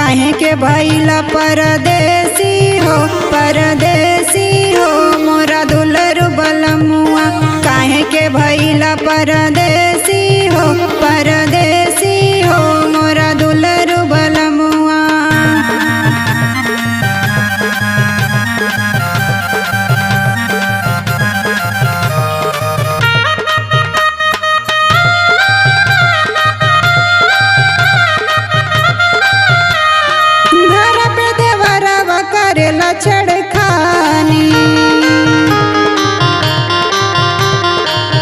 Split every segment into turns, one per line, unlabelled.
काहे के भइला परदेसी हो मोरा दुलरु बलमुआ। काहे के भइला परदेसी हो मोरा दुलरु बलमुआ। करेला छड़खानी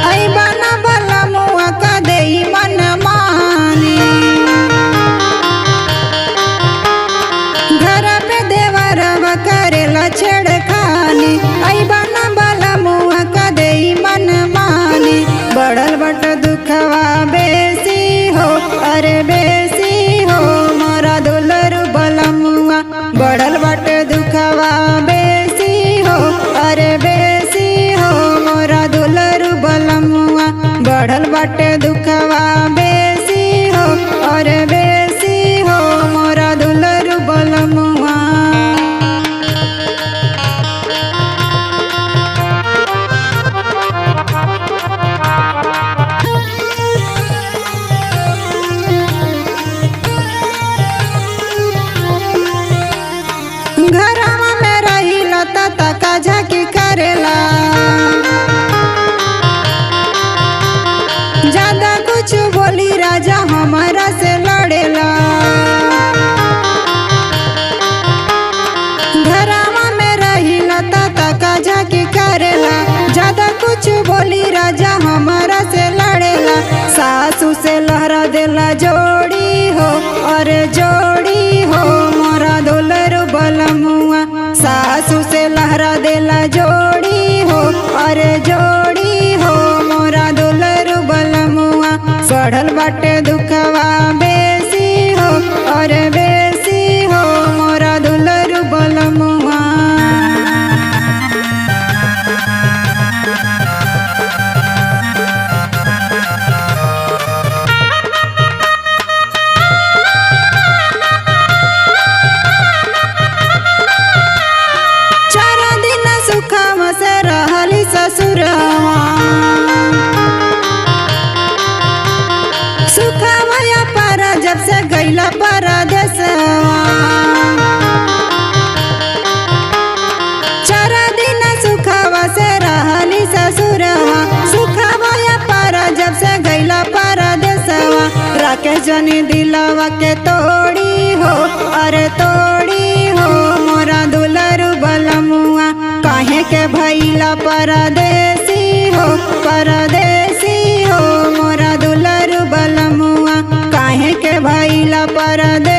आई बना भला मुआ का देई मन मानी। घर पे देवरवा करेला छड़खानी आई बना भला मुआ का देई मन मानी। बढ़ल बट दुखवा बेसी हो अरे बेसी हो मोरा दुलरु बलमुआ। बढ़ल बट दुखवा बेसी हो अरे बेसी हो मोरा दुलरु बलमुआ। बढ़ल बट दुखवा बेसी हो अरे बेसी हो मोरा दुलरु बलमुआ। घरवा में रहिला तका झाकी करेला ज्यादा कुछ बोली राजा हमारा से लड़ेला। घरवा में रहिला तका झाकी करेला ज्यादा कुछ बोली राजा हमारा से लड़ेला। सासू से लहरा देला जोड़ी हो अरे जोड़ी हो मोरा दुलरु बलमुआ। सासू से लहरा देला जोड़ी हो अरे जोड़ी हो मोरा दुलरु बलमुआ। बढ़ल बाटे दुखवा बेसी हो अरे बेसी हो मोरा दुलरु बलमुआ। सुखवा से रहली ससुरवा सुखवा या पर जब से गईला परदेसवा। 4 दिन सुखवा से रहली ससुरवा सुखवा या पर जब से गईला परदेसवा। राकेश जनी दिलवा के तोड़ी हो अरे तोड़ी हो मोरा दुलरु बलमुआ। काहे के भइला परदेसी हो मोरा दुलरु बलमुआ। काहे के भइला परदेसी